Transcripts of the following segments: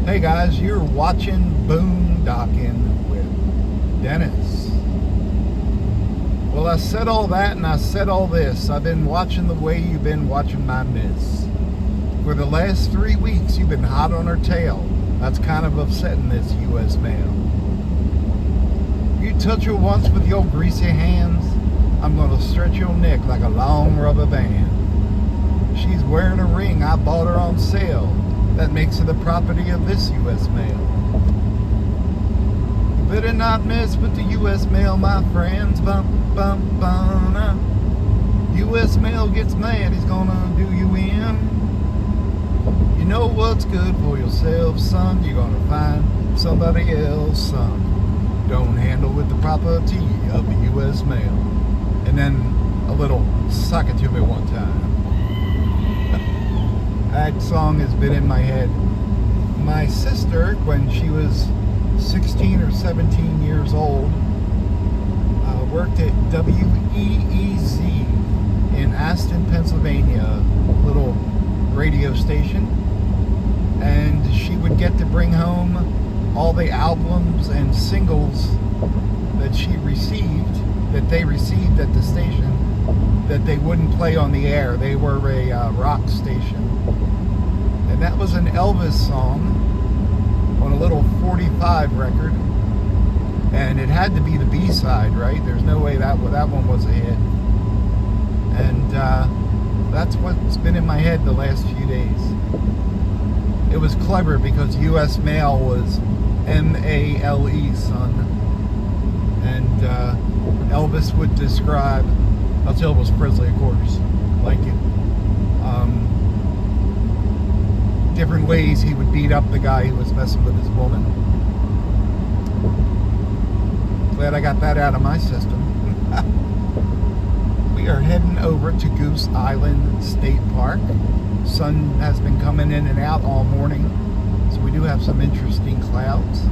Hey guys, you're watching Boondocking with Dennis. Well, I said all that and I said all this. I've been watching the way you've been watching my miss. For the last 3 weeks, you've been hot on her tail. That's kind of upsetting this U.S. mail. You touch her once with your greasy hands, I'm gonna stretch your neck like a long rubber band. She's wearing a ring I bought her on sale. That makes her the property of this U.S. mail. You better not mess with the U.S. mail, my friends. Bum, bum, bum. U.S. mail gets mad, he's gonna do you in. You know what's good for yourself, son. You're gonna find somebody else, son. Don't handle with the property of the U.S. mail. And then a little suck it to me one time. That song has been in my head. My sister, when she was 16 or 17 years old, worked at WEEZ in Aston, Pennsylvania, a little radio station. And she would get to bring home all the albums and singles that she received, that they received at the station, that they wouldn't play on the air. They were a rock station. And that was an Elvis song on a little 45 record. And it had to be the B-side, right? There's no way that one was a hit. And that's what's been in my head the last few days. It was clever because U.S. mail was M-A-L-E, son. And Elvis would describe, until it was Presley, of course, like it. Different ways he would beat up the guy who was messing with his woman. Glad I got that out of my system. We are heading over to Goose Island State Park. Sun has been coming in and out all morning, so we do have some interesting clouds.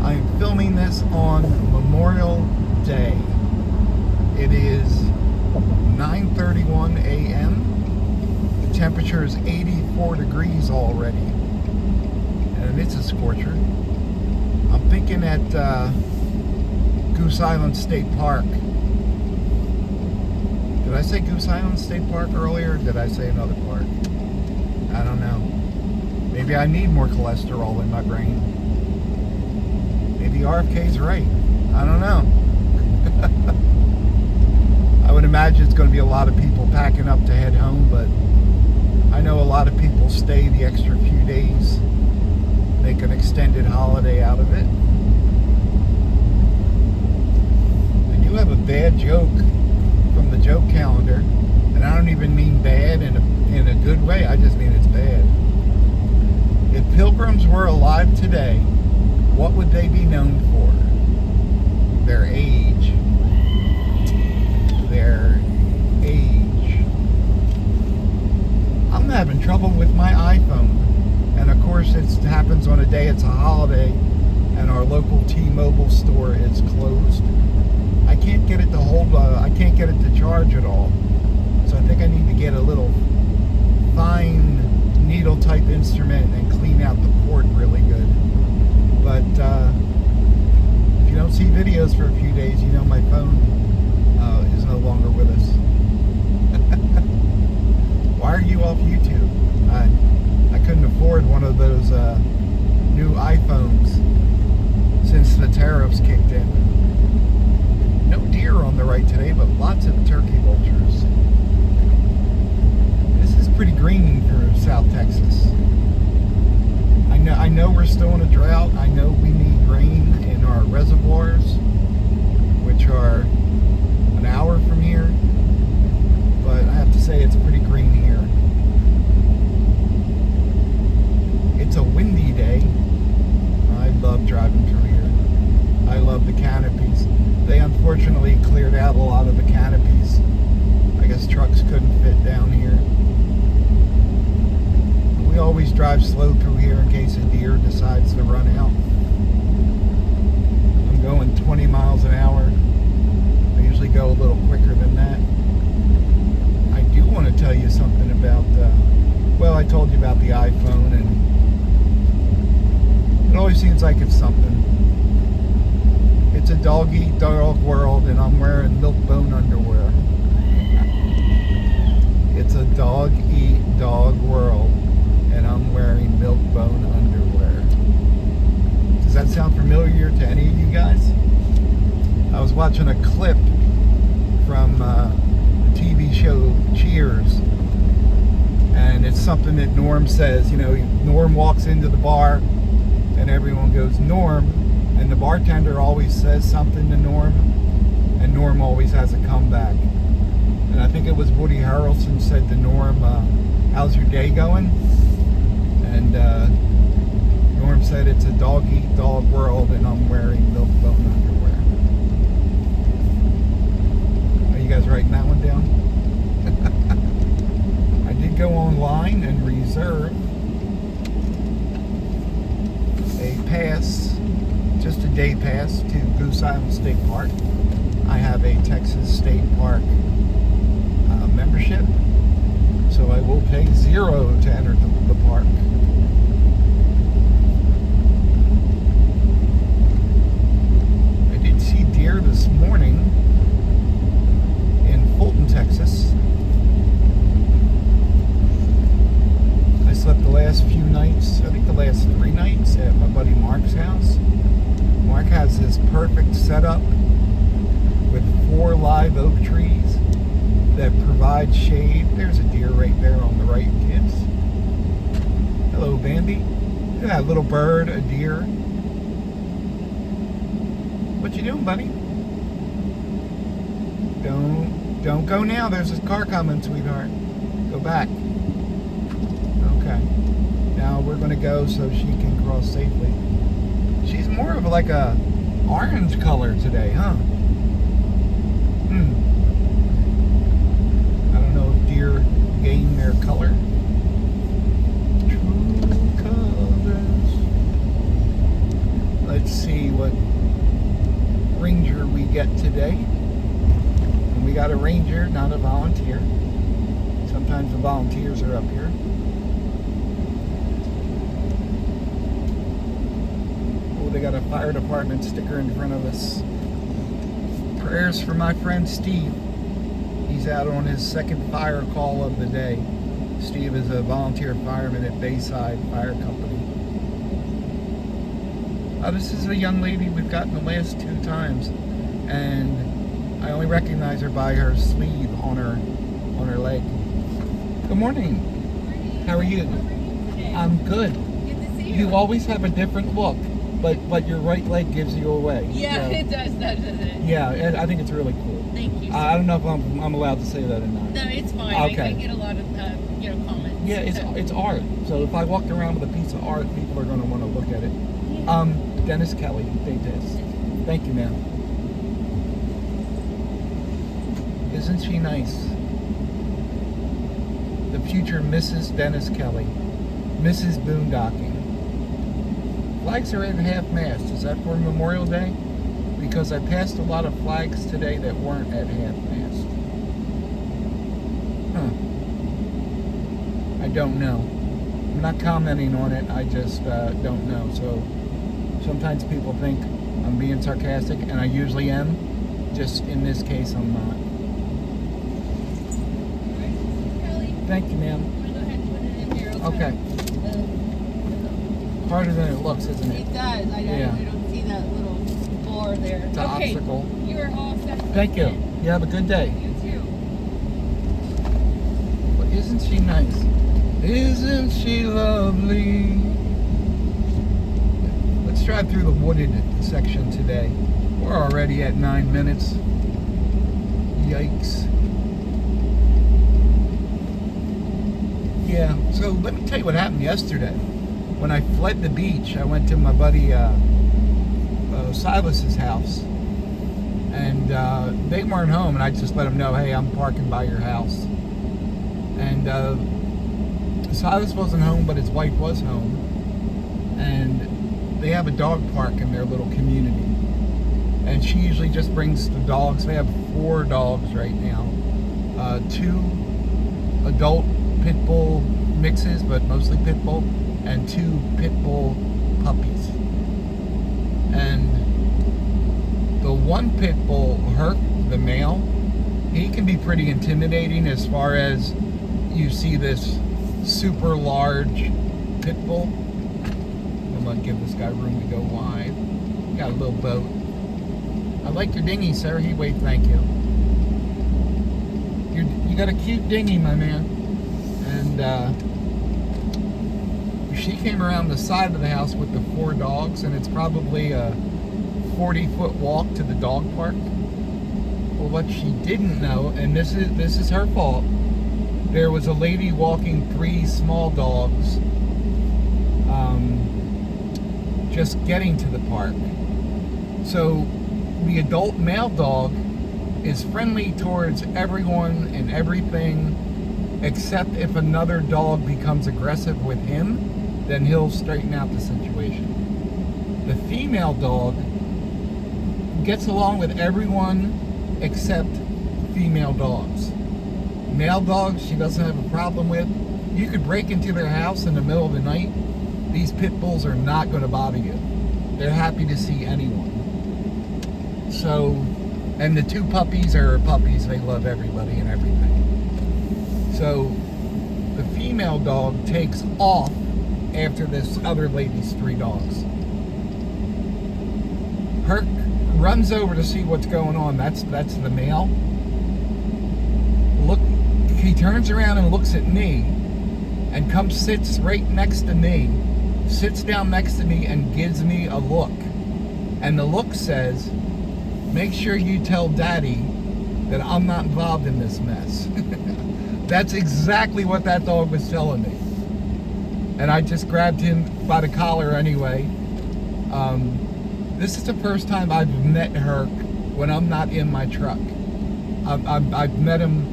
I am filming this on Memorial Day. It is 9:31 a.m. The temperature is 84 degrees already, and it's a scorcher. I'm thinking at Goose Island State Park. Did I say Goose Island State Park earlier, or did I say another park? I don't know. Maybe I need more cholesterol in my brain. Maybe RFK's right. I don't know. I would imagine it's going to be a lot of people packing up to head home, but I know a lot of people stay the extra few days, make an extended holiday out of it. I do have a bad joke from the joke calendar, and I don't even mean bad in a good way, I just mean it's bad. If pilgrims were alive today, what would they be known for? Their age. Their age. I'm having trouble with my iPhone, and of course it happens on a day it's a holiday and our local T-Mobile store is closed. I can't get it to I can't get it to charge at all, so I think I need to get a little fine needle type instrument and clean out the port really good. But if you don't see videos for a few days, you know my phone is no longer with us. Why are you off YouTube? I couldn't afford one of those new iPhones since the tariffs kicked in. No deer on the right today, but lots of turkey vultures. This is pretty green for South Texas. I know we're still in a drought. I know we need rain in our reservoirs, which are an hour from here. But I have to say it's pretty green here. It's a windy day. I love driving through here. I love the canopies. They unfortunately cleared out a lot of the canopies. I guess trucks couldn't fit down here. We always drive slow through here in case a deer decides to run out. I'm going 20 miles an hour. I usually go a little quicker than that. I do want to tell you something about, well, I told you about the iPhone, and It always seems like it's something. It's a dog-eat-dog world, and I'm wearing milk-bone underwear. It's a dog-eat-dog world, and I'm wearing milk-bone underwear. Does that sound familiar to any of you guys? I was watching a clip from the TV show Cheers, and it's something that Norm says. You know, Norm walks into the bar, and everyone goes, "Norm," and the bartender always says something to Norm, and Norm always has a comeback. And I think it was Woody Harrelson said to Norm, "How's your day going?" And Norm said, "It's a dog-eat-dog world, and I'm wearing milk-bone underwear." Are you guys writing that one down? I did go online and reserve a pass, just a day pass to Goose Island State Park. I have a Texas State Park membership, so I will pay $0 to enter the park. I did see deer this morning in Fulton, Texas. I slept the last few nights, I think the last 3 nights, at my buddy Mark's house. Mark has this perfect setup with 4 live oak trees that provide shade. There's a deer right there on the right, kids. Hello, Bambi. Look at that little bird, a deer. What you doing, buddy? Don't go now. There's a car coming, sweetheart. Go back. Okay. Now we're gonna go so she can cross safely. She's more of like a orange color today, huh? I don't know if deer gain their color. True colors. Let's see what ranger we get today. And we got a ranger, not a volunteer. Sometimes the volunteers are up here. Oh, they got a fire department sticker in front of us. Prayers for my friend Steve. He's out on his second fire call of the day. Steve is a volunteer fireman at Bayside Fire Company. This is a young lady we've gotten the last 2 times, and I only recognize her by her sleeve on her leg. Good morning. How are you? I'm good. Good to see you. You always have a different look, but your right leg gives you away. Yeah, it does, doesn't it? Yeah, I think it's really cool. Thank you. I don't know if I'm allowed to say that or not. No, it's fine. Okay. I get a lot of comments. Yeah, it's art. So if I walk around with a piece of art, people are going to want to look at it. Yeah. Dennis Kelley, Dennis. Thank you, ma'am. Isn't she nice? The future Mrs. Dennis Kelley, Mrs. Boondocking. Flags are at half-mast. Is that for Memorial Day? Because I passed a lot of flags today that weren't at half-mast. I don't know. I'm not commenting on it. I just don't know. So sometimes people think I'm being sarcastic, and I usually am. Just in this case, I'm not. Thank you, ma'am. I'm going to go ahead and put it in there. Okay. Harder than it looks, isn't it? It does. I don't see that little bar there. It's an obstacle. You are all set. Thank you. You have a good day. You too. But isn't she nice? Isn't she lovely? Let's drive through the wooded section today. We're already at 9 minutes. Yikes. Yeah, so let me tell you what happened yesterday. When I fled the beach, I went to my buddy Silas's house, and they weren't home, and I just let them know, hey, I'm parking by your house. And Silas wasn't home, but his wife was home, and they have a dog park in their little community, and she usually just brings the dogs. They have 4 dogs right now, 2 adult pit bull mixes, but mostly pit bull, and 2 pit bull puppies. And the one pit bull, Herc, the male, he can be pretty intimidating as far as you see this super large pit bull. I'm gonna give this guy room to go wide. Got a little boat. I like your dinghy, sir. He waved, thank you. You got a cute dinghy, my man. And she came around the side of the house with the 4 dogs, and it's probably a 40-foot walk to the dog park. Well, what she didn't know, and this is her fault, there was a lady walking 3 small dogs just getting to the park. So the adult male dog is friendly towards everyone and everything, except if another dog becomes aggressive with him, then he'll straighten out the situation. The female dog gets along with everyone except female dogs. Male dogs she doesn't have a problem with. You could break into their house in the middle of the night. These pit bulls are not going to bother you. They're happy to see anyone. So, and the 2 puppies are puppies. They love everybody and everything. So, the female dog takes off after this other lady's 3 dogs. Herc runs over to see what's going on. That's the male. Look, he turns around and looks at me and sits right next to me, sits down next to me and gives me a look. And the look says, "Make sure you tell Daddy that I'm not involved in this mess." That's exactly what that dog was telling me. And I just grabbed him by the collar anyway. This is the first time I've met Herc when I'm not in my truck. I've met him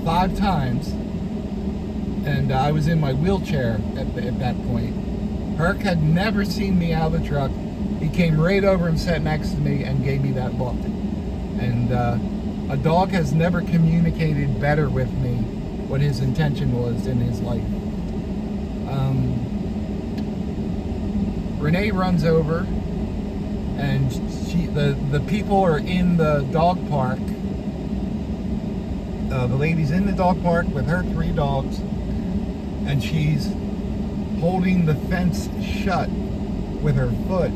5 times, and I was in my wheelchair at that point. Herc had never seen me out of the truck. He came right over and sat next to me and gave me that look. And a dog has never communicated better with me what his intention was in his life. Renee runs over, and the people are in the dog park. The lady's in the dog park with her 3 dogs, and she's holding the fence shut with her foot,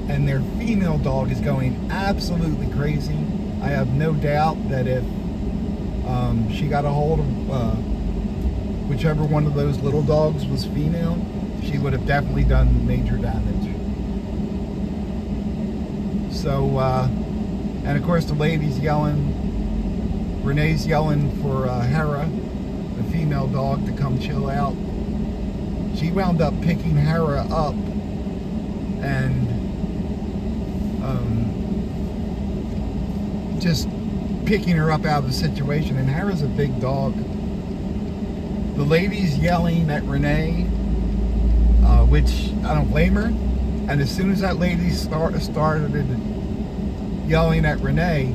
and their female dog is going absolutely crazy. I have no doubt that if she got a hold of whichever one of those little dogs was female, she would have definitely done major damage. So, and of course the lady's yelling, Renee's yelling for Hera, the female dog, to come chill out. She wound up picking Hera up and just picking her up out of the situation. And Hera's a big dog. The lady's yelling at Renee, which I don't blame her. And as soon as that lady started yelling at Renee,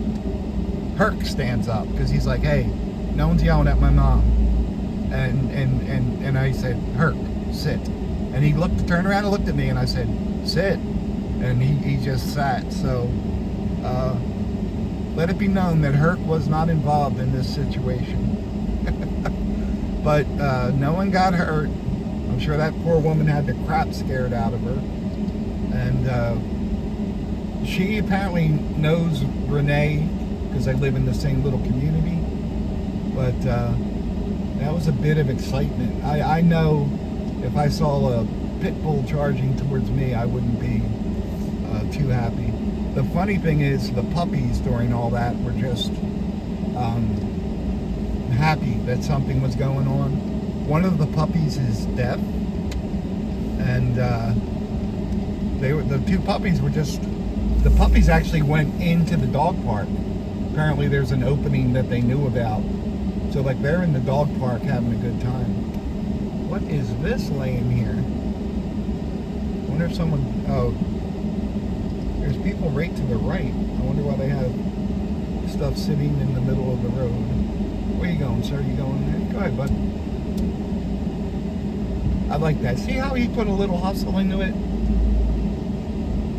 Herc stands up because he's like, "Hey, no one's yelling at my mom." And I said, "Herc, sit." And he turned around and looked at me, and I said, "Sit." And he just sat. So let it be known that Herc was not involved in this situation. But no one got hurt. I'm sure that poor woman had the crap scared out of her. And she apparently knows Renee because they live in the same little community. But that was a bit of excitement. I know if I saw a pit bull charging towards me, I wouldn't be too happy. The funny thing is, the puppies during all that were just happy that something was going on. One of the puppies is deaf, and the 2 puppies were just. The puppies actually went into the dog park. Apparently, there's an opening that they knew about. So, like, they're in the dog park having a good time. What is this laying here? I wonder if someone... Oh, there's people right to the right. I wonder why they have stuff sitting in the middle of the road. Where you going, sir? You going there? Go ahead, bud. I like that. See how he put a little hustle into it?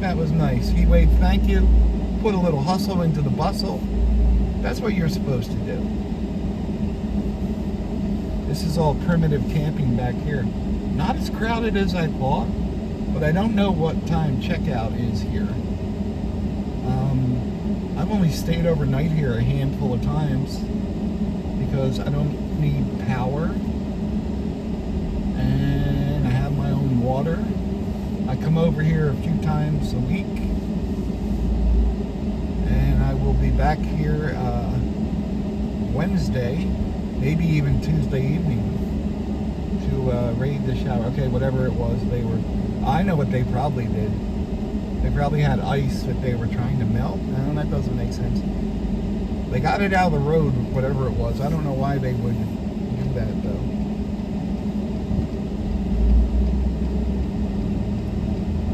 That was nice. He waved thank you, put a little hustle into the bustle. That's what you're supposed to do. This is all primitive camping back here. Not as crowded as I thought, but I don't know what time checkout is here. I've only stayed overnight here a handful of times because I don't need power and I have my own water. I come over here a few times a week and I will be back here Wednesday, maybe even Tuesday evening to raid the shower. Okay, whatever it was, I know what they probably did. They probably had ice that they were trying to melt. No, that doesn't make sense. They got it out of the road, whatever it was. I don't know why they would do that, though.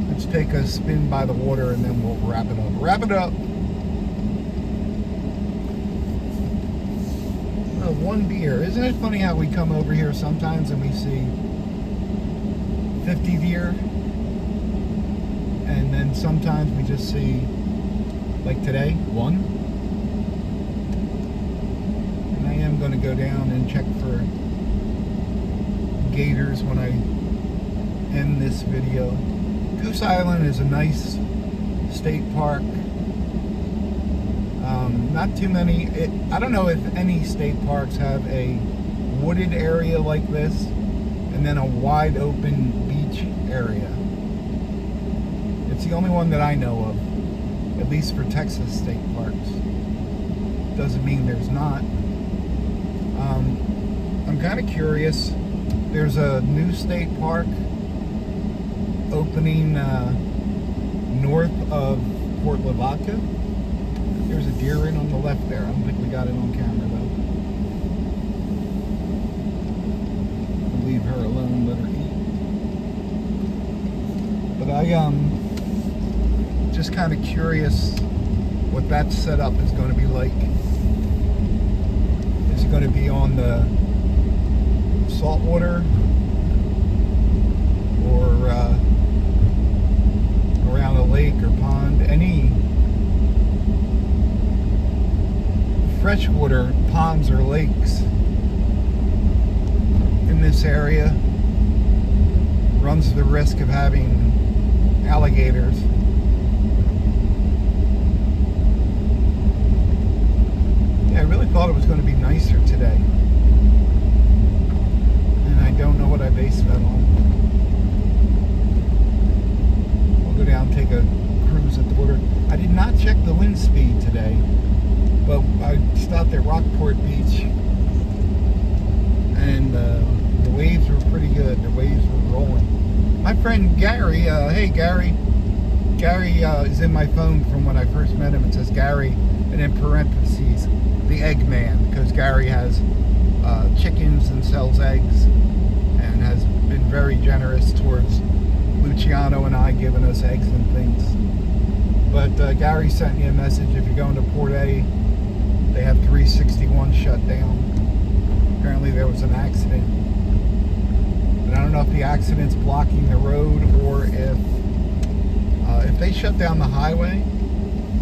Let's take a spin by the water and then we'll wrap it up. Wrap it up! Oh, one beer. Isn't it funny how we come over here sometimes and we see 50 deer? And then sometimes we just see, like today, one. And I am going to go down and check for gators when I end this video. Goose Island is a nice state park. Not too many. I don't know if any state parks have a wooded area like this and then a wide open beach area. It's the only one that I know of, at least for Texas state parks. Doesn't mean there's not. I'm kind of curious. There's a new state park opening north of Port Lavaca. There's a deer in on the left there. I don't think we got it on camera though. I'll leave her alone, let her eat. But I just kind of curious what that setup is going to be like. Is it going to be on the saltwater or around a lake or pond? Any freshwater ponds or lakes in this area runs the risk of having alligators. Yeah, I really thought it was going to be nicer today, and I don't know what I based that on. We'll go down and take a cruise at the water. I did not check the wind speed today, but I stopped at Rockport Beach and the waves were pretty good. The waves were rolling. My friend Gary, hey Gary. Gary is in my phone from when I first met him. It says Gary, and in parentheses, the Eggman, because Gary has chickens and sells eggs and has been very generous towards Luciano and I, giving us eggs and things. But Gary sent me a message. If you're going to Port A, they have 361 shut down. Apparently there was an accident. But I don't know if the accident's blocking the road or if they shut down the highway.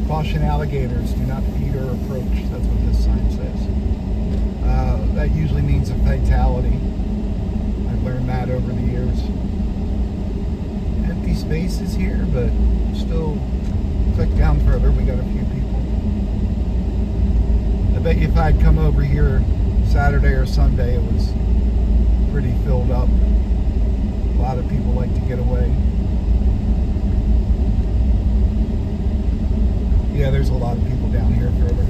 Caution alligators, do not feed or approach. That's what this sign says. That usually means a fatality. I've learned that over the years. Empty spaces here, but still click down further. We got a few people. I bet you if I'd come over here Saturday or Sunday, it was pretty filled up. A lot of people like to get away. Yeah, there's a lot of people down here further.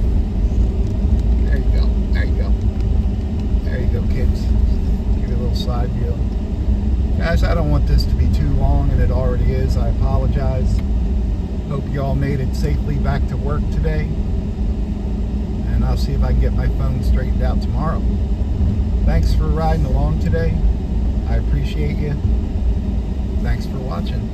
There you go. There you go. There you go, kids. Give you a little side view. Guys, I don't want this to be too long, and it already is. I apologize. Hope you all made it safely back to work today. And I'll see if I can get my phone straightened out tomorrow. Thanks for riding along today. I appreciate you. Thanks for watching.